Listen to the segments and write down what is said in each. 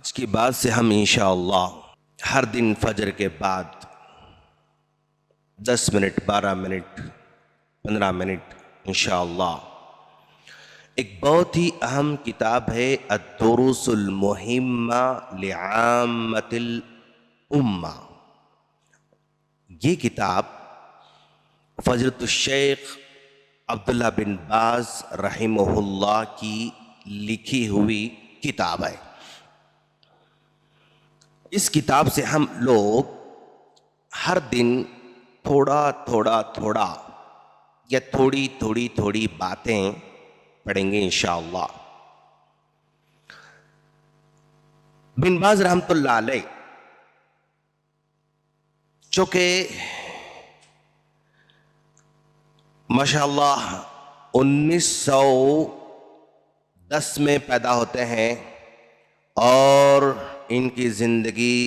आज की बात से हम इंशाअल्लाह हर दिन फजर के बाद 10 मिनट 12 मिनट 15 मिनट इंशाअल्लाह एक बहुत ही अहम किताब है अद-दुरूसुल मुहिम्मा लिआम्मतिल उम्मा। ये किताब फजलतुश शेख अब्दुल्ला बिन बाज रहिमहुल्लाह की लिखी हुई किताब है। इस किताब से हम लोग हर दिन थोड़ा थोड़ा या थोड़ी बातें पढ़ेंगे इंशाअल्लाह। बिन बाज रहमतुल्लाह अलैह जो कि माशाअल्लाह 1910 में पैदा होते हैं और इनकी ज़िंदगी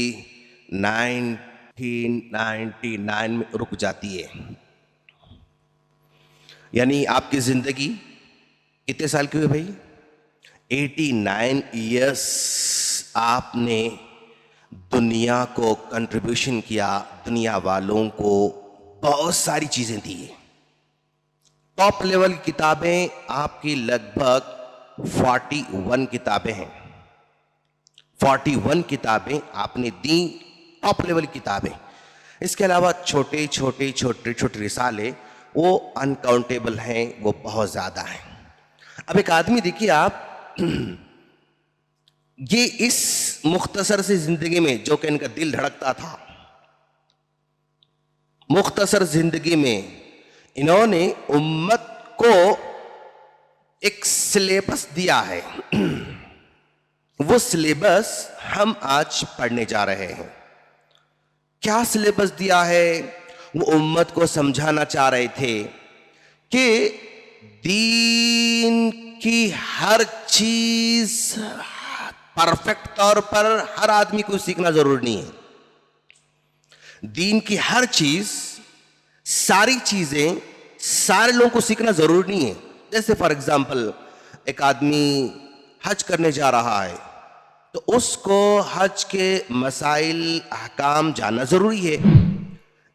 1999 में रुक जाती है। यानी आपकी ज़िंदगी कितने साल की हुई भाई? 89 इयर्स आपने दुनिया को कंट्रीब्यूशन किया, दुनिया वालों को बहुत सारी चीज़ें दी। टॉप लेवल की किताबें आपकी लगभग 41 किताबें हैं। 41 किताबें आपने दी, टॉप लेवल किताबें। इसके अलावा छोटे छोटे रिसाले वो अनकाउंटेबल हैं, वो बहुत ज़्यादा हैं। अब एक आदमी देखिए आप ये इस मुख्तसर सी जिंदगी में जो कि इनका दिल धड़कता था, मुख्तसर जिंदगी में इन्होंने उम्मत को एक सिलेबस दिया है। वो सिलेबस हम आज पढ़ने जा रहे हैं। क्या सिलेबस दिया है? वो उम्मत को समझाना चाह रहे थे कि दीन की हर चीज परफेक्ट तौर पर हर आदमी को सीखना जरूरी नहीं है। दीन की हर चीज, सारी चीजें सारे लोगों को सीखना जरूरी नहीं है। जैसे फॉर एग्जाम्पल एक आदमी हज करने जा रहा है तो उसको हज के मसाइल अहकाम जानना जरूरी है।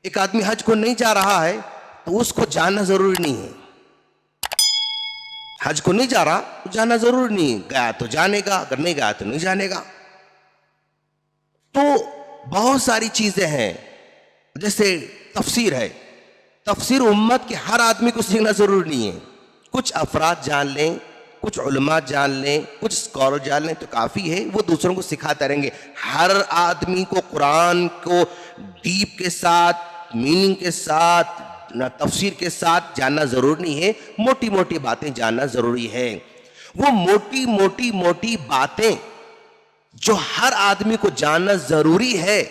एक आदमी हज को नहीं जा रहा है तो उसको जानना जरूरी नहीं है। हज को नहीं जा रहा तो जानना जरूरी नहीं है। गया तो जानेगा, अगर नहीं गया तो नहीं जानेगा। तो बहुत सारी चीजें हैं। जैसे तफसीर है, तफसीर उम्मत के हर आदमी को सीखना जरूरी नहीं है। कुछ अफराद जान लें, कुछ उलमा जान लें, कुछ स्कॉलर जान लें तो काफ़ी है, वो दूसरों को सिखाते रहेंगे। हर आदमी को कुरान को डीप के साथ, मीनिंग के साथ, तफसीर के साथ जानना ज़रूरी नहीं है। मोटी मोटी बातें जानना ज़रूरी है। वो मोटी बातें जो हर आदमी को जानना ज़रूरी है,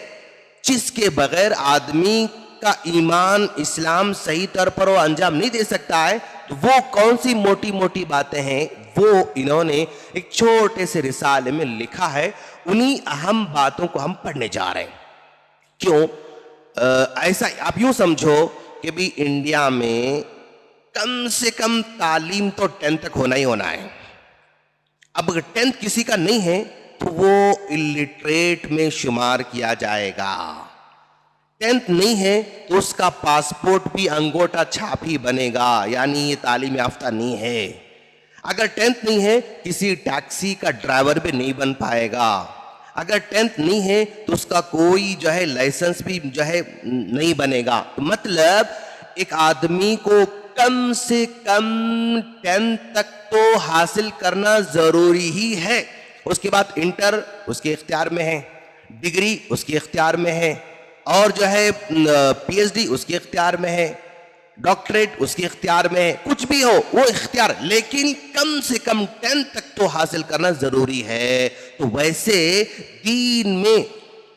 जिसके बगैर आदमी का ईमान इस्लाम सही तौर पर वो अंजाम नहीं दे सकता है, तो वो कौन सी मोटी बातें हैं वो इन्होंने एक छोटे से रिसाले में लिखा है। उन्हीं अहम बातों को हम पढ़ने जा रहे हैं। क्यों ऐसा? आप यूं समझो कि भी इंडिया में कम से कम तालीम तो 10th तक होना ही होना है। अब अगर 10th किसी का नहीं है तो वो इलिटरेट में शुमार किया जाएगा। 10th नहीं है तो उसका पासपोर्ट भी अंगूठा छाप ही बनेगा, यानी ये तालीम याफ्ता नहीं है। अगर 10th नहीं है, किसी टैक्सी का ड्राइवर भी नहीं बन पाएगा। अगर 10th नहीं है तो उसका कोई जो है लाइसेंस भी जो है नहीं बनेगा। तो मतलब एक आदमी को कम से कम 10th तक तो हासिल करना जरूरी ही है। उसके बाद इंटर उसके इख्तियार में है, डिग्री उसके इख्तियार में है, और जो है पीएचडी उसके इख्तियार में है, डॉक्टरेट उसके इख्तियार में है। कुछ भी हो वो इख्तियार, लेकिन कम से कम 10th तक तो हासिल करना जरूरी है। तो वैसे दीन में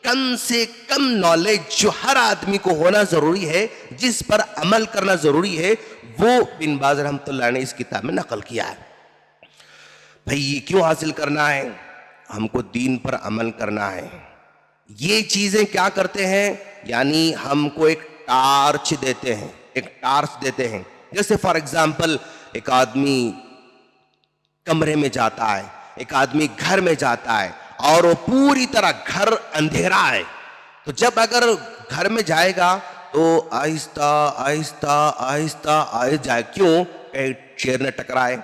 कम से कम नॉलेज जो हर आदमी को होना जरूरी है, जिस पर अमल करना जरूरी है, वो बिन बाज रहमतुल्लाह ने इस किताब में नकल किया है। भाई ये क्यों हासिल करना है? हमको दीन पर अमल करना है। ये चीजें क्या करते हैं? यानी हमको एक टार्च देते हैं, एक टार्च देते हैं। जैसे फॉर एग्जाम्पल एक आदमी कमरे में जाता है, एक आदमी घर में जाता है और वो पूरी तरह घर अंधेरा है, तो जब अगर घर में जाएगा तो आहिस्ता आहिस्ता आहिस्ता आहिस्ता जाए। क्यों? कहीं चेयर न टकराए,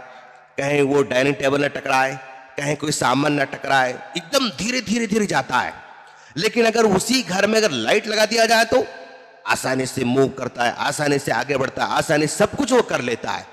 कहीं वो डाइनिंग टेबल न टकराए, कहीं कोई सामान न टकराए, एकदम धीरे धीरे धीरे जाता है। लेकिन अगर उसी घर में अगर लाइट लगा दिया जाए तो आसानी से मूव करता है, आसानी से आगे बढ़ता है, आसानी से सब कुछ वो कर लेता है।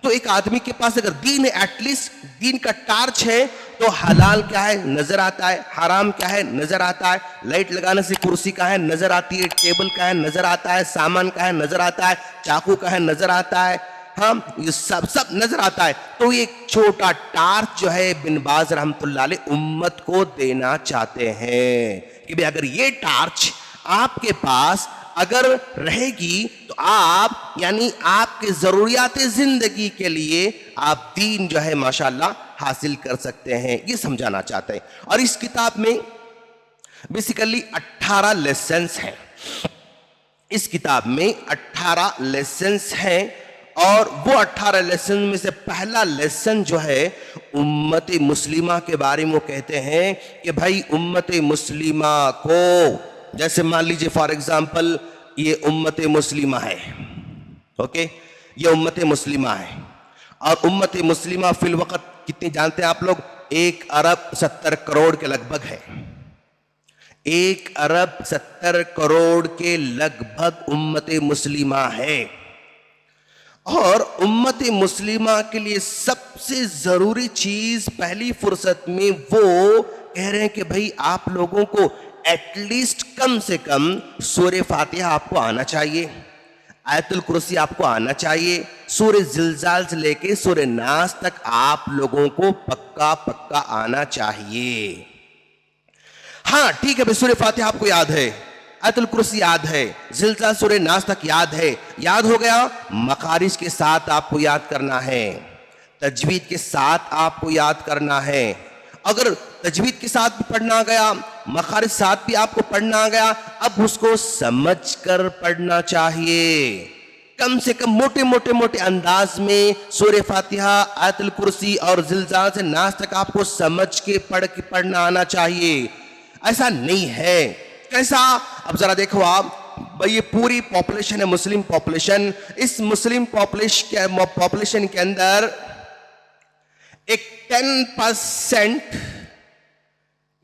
तो एक आदमी के पास अगर दीन है, एटलीस्ट दीन का टार्च है, तो हलाल क्या है नजर आता है, हराम क्या है नजर आता है। लाइट लगाने से कुर्सी का है नजर आती है, टेबल का है नजर आता है, सामान का है नजर आता है, चाकू का है नजर आता है, हाँ ये सब सब नजर आता है। तो ये छोटा टार्च जो है बिन बाज रहमतुल्लाह अलैह उम्मत को देना चाहते हैं कि भाई अगर ये टार्च आपके पास अगर रहेगी तो आप यानी आपके जरूरियात जिंदगी के लिए आप दीन जो है माशाल्लाह हासिल कर सकते हैं, ये समझाना चाहते हैं। और इस किताब में बेसिकली 18 लेसन्स हैं। इस किताब में 18 लेसन्स हैं और वो 18 लेसन में से पहला लेसन जो है उम्मत मुस्लिमा के बारे में वो कहते हैं कि भाई उम्मत मुस्लिमा को, जैसे मान लीजिए फॉर एग्जांपल ये उम्मत मुस्लिमा है, ओके, ये उम्मत मुस्लिमा है और उम्मत मुस्लिमा फिल वक्त कितनी जानते हैं आप लोग? 1 अरब 70 करोड़ के लगभग है। 1 अरब 70 करोड़ के लगभग उम्मत मुस्लिमा है। और उम्मत मुस्लिमा के लिए सबसे जरूरी चीज पहली फुर्सत में वो कह रहे हैं कि भाई आप लोगों को एटलीस्ट कम से कम सूरह फातिहा आपको आना चाहिए, आयतुल कुर्सी आपको आना चाहिए, सूरह जिलजाल से लेके सूरह नास तक आप लोगों को पक्का पक्का आना चाहिए। हाँ ठीक है भाई, सूरह फातिहा आपको याद है, आयतुल कुर्सी याद है, जिलजाल सूरह नास तक याद है, याद हो गया। मखारिज के साथ आपको याद करना है, तजवीद के साथ आपको याद करना है। अगर तजवीद के साथ भी पढ़ना आ गया, मखारिज साथ भी आपको पढ़ना आ गया, अब उसको समझ कर पढ़ना चाहिए। कम से कम मोटे मोटे मोटे अंदाज में सूरह फातिहा, आयतुल कुर्सी और जिलजाल से नास तक आपको समझ के पढ़ना आना चाहिए। ऐसा नहीं है, कैसा? अब जरा देखो आप, भाई ये पूरी पॉपुलेशन है मुस्लिम पॉपुलेशन, इस मुस्लिम पॉपुलेशन के अंदर एक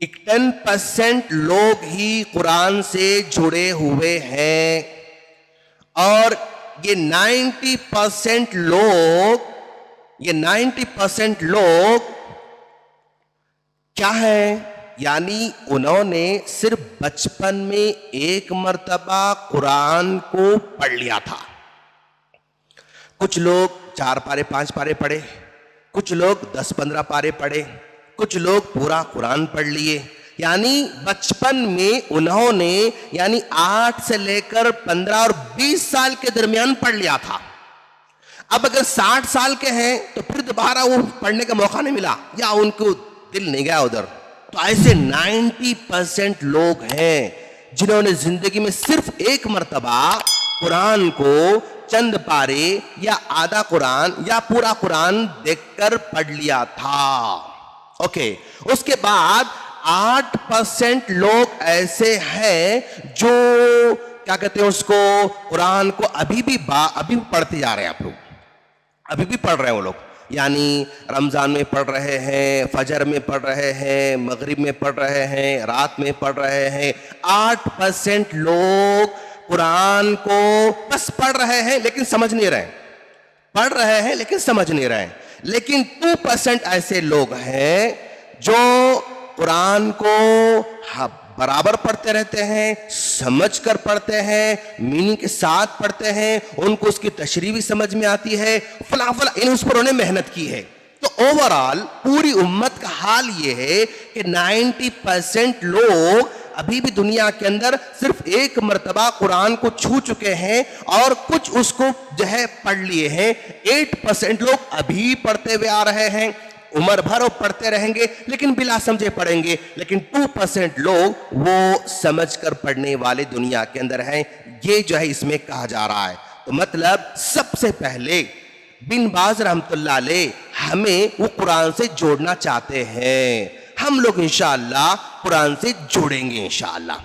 10% लोग ही कुरान से जुड़े हुए हैं और ये 90% लोग क्या है? यानी उन्होंने सिर्फ बचपन में 1 मर्तबा कुरान को पढ़ लिया था। कुछ लोग 4 पारे 5 पारे पढ़े, कुछ लोग 10-15 पारे पढ़े, कुछ लोग पूरा कुरान पढ़ लिए। यानी बचपन में उन्होंने यानी 8 से लेकर 15 और 20 साल के दरमियान पढ़ लिया था। अब अगर 60 साल के हैं तो फिर दोबारा वो पढ़ने का मौका नहीं मिला या उनको दिल नहीं गया उधर। तो ऐसे 90% लोग हैं जिन्होंने जिंदगी में सिर्फ 1 मर्तबा कुरान को चंद पारे या आधा कुरान या पूरा कुरान देखकर पढ़ लिया था। ओके, उसके बाद 8% लोग ऐसे हैं जो क्या कहते हैं उसको, कुरान को अभी भी पढ़ते जा रहे हैं। आप लोग अभी भी पढ़ रहे हैं वो लोग, यानी रमज़ान में पढ़ रहे हैं, फजर में पढ़ रहे हैं, मगरिब में पढ़ रहे हैं, रात में पढ़ रहे हैं। 8% लोग कुरान को बस पढ़ रहे हैं लेकिन समझ नहीं रहे, पढ़ रहे हैं लेकिन समझ नहीं रहे। लेकिन 2% ऐसे लोग हैं जो कुरान को बराबर पढ़ते रहते हैं, समझ कर पढ़ते हैं, मीनिंग के साथ पढ़ते हैं, उनको उसकी तशरीह भी समझ में आती है, फला फला इन उस पर उन्होंने मेहनत की है। तो ओवरऑल पूरी उम्मत का हाल ये है कि 90% लोग अभी भी दुनिया के अंदर सिर्फ 1 मर्तबा कुरान को छू चुके हैं और कुछ उसको जो है पढ़ लिए हैं। 8% लोग अभी पढ़ते हुए आ रहे हैं, उम्र भर वो पढ़ते रहेंगे लेकिन बिला समझे पढ़ेंगे। लेकिन 2% लोग वो समझ कर पढ़ने वाले दुनिया के अंदर हैं। ये जो है इसमें कहा जा रहा है। तो मतलब सबसे पहले बिन बाज रहमतुल्लाह अलैह हमें वो कुरान से जोड़ना चाहते हैं, हम लोग इंशाअल्लाह कुरान से जुड़ेंगे इंशाअल्लाह।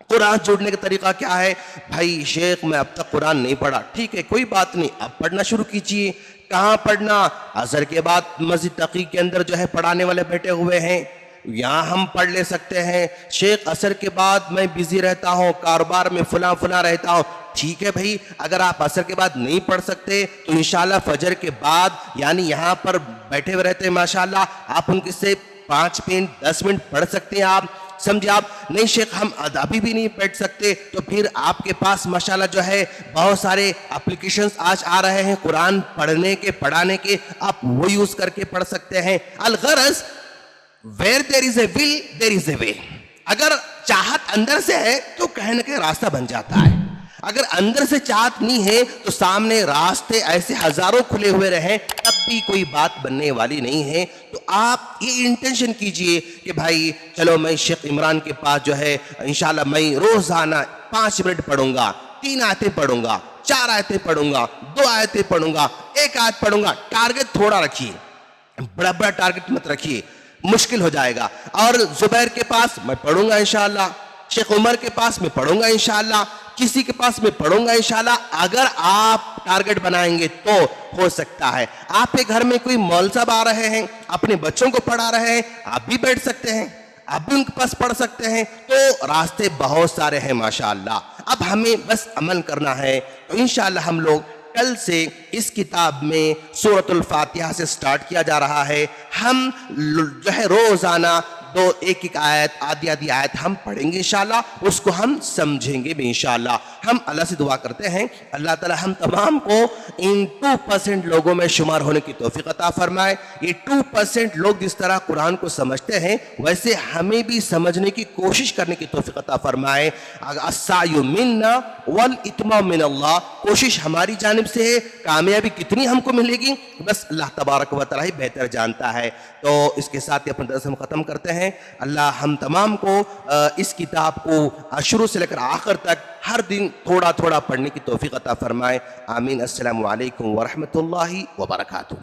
कुरान जुड़ने का तरीका क्या है? भाई शेख मैं अब तक कुरान नहीं पढ़ा, ठीक है कोई बात नहीं, अब पढ़ना शुरू कीजिए। कहाँ पढ़ना? असर के बाद मस्जिद तकी के अंदर जो है पढ़ाने वाले बैठे हुए हैं, यहाँ हम पढ़ ले सकते हैं। शेख असर के बाद मैं बिजी रहता हूँ, कारोबार में फुला फुला रहता हूँ, ठीक है भाई, अगर आप असर के बाद नहीं पढ़ सकते तो इंशाल्लाह फजर के बाद यानी यहाँ पर बैठे हुए रहते हैं माशाल्लाह, आप उनके से 5 मिनट 10 मिनट पढ़ सकते हैं। आप समझे? आप नहीं शेख हम अभी भी नहीं बैठ सकते, तो फिर आपके पास माशाल्लाह जो है बहुत सारे एप्लीकेशंस आज आ रहे हैं कुरान पढ़ने के पढ़ाने के, आप वो यूज करके पढ़ सकते हैं। अलगरज where there is a will there is a way. अगर चाहत अंदर से है तो कहीं ना कहीं रास्ता बन जाता है, अगर अंदर से चाहत नहीं है तो सामने रास्ते ऐसे हजारों खुले हुए रहे तब भी कोई बात बनने वाली नहीं है। तो आप ये इंटेंशन कीजिए कि भाई चलो मैं शेख इमरान के पास जो है इंशाल्लाह मैं रोजाना 5 मिनट पढ़ूंगा, 3 आयतें पढ़ूंगा, 4 आयतें पढ़ूंगा, 2 आयतें पढ़ूंगा, 1 आयत पढ़ूंगा। टारगेट थोड़ा रखिए, बड़ा बड़ा टारगेट मत रखिए, मुश्किल हो जाएगा। और जुबैर के पास मैं पढ़ूंगा इंशाल्लाह, शेख उमर के पास मैं पढ़ूंगा इंशाल्लाह, किसी के पास मैं पढ़ूंगा इंशाल्लाह। अगर आप टारगेट बनाएंगे तो हो सकता है आपके घर में कोई मौलवी साहब आ रहे हैं, अपने बच्चों को पढ़ा रहे हैं, आप भी बैठ सकते हैं, आप भी उनके पास पढ़ सकते हैं। तो रास्ते बहुत सारे हैं माशाअल्लाह। अब हमें बस अमल करना है। तो इंशाल्लाह हम लोग कल से इस किताब में सूरतुल फातिहा से स्टार्ट किया जा रहा है। हम जो है रोजाना 2 एक आयत आधी आधी आयत हम पढ़ेंगे इंशाल्लाह, उसको हम समझेंगे भी इंशाल्लाह। हम अल्लाह से दुआ करते हैं अल्लाह ताला हम तमाम को इन 2% लोगों में शुमार होने की तौफीक अता फरमाए। ये 2% लोग जिस तरह कुरान को समझते हैं वैसे हमें भी समझने की कोशिश करने की तौफीक अता फरमाए। अस्सायु मिन्ना वल इत्माम मिनल्लाह, कोशिश हमारी जानिब से है, कामयाबी कितनी हमको मिलेगी बस अल्लाह तबारक व तआला ही बेहतर जानता है। तो इसके साथ ही अपना दर्स हम ख़त्म करते हैं। अल्लाह हम तमाम को इस किताब को शुरू से लेकर आखिर तक हर दिन थोड़ा थोड़ा पढ़ने की तौफीक अता फरमाए। आमीन। अस्सलामु अलैकुम व रहमतुल्लाहि व बरकातुहू।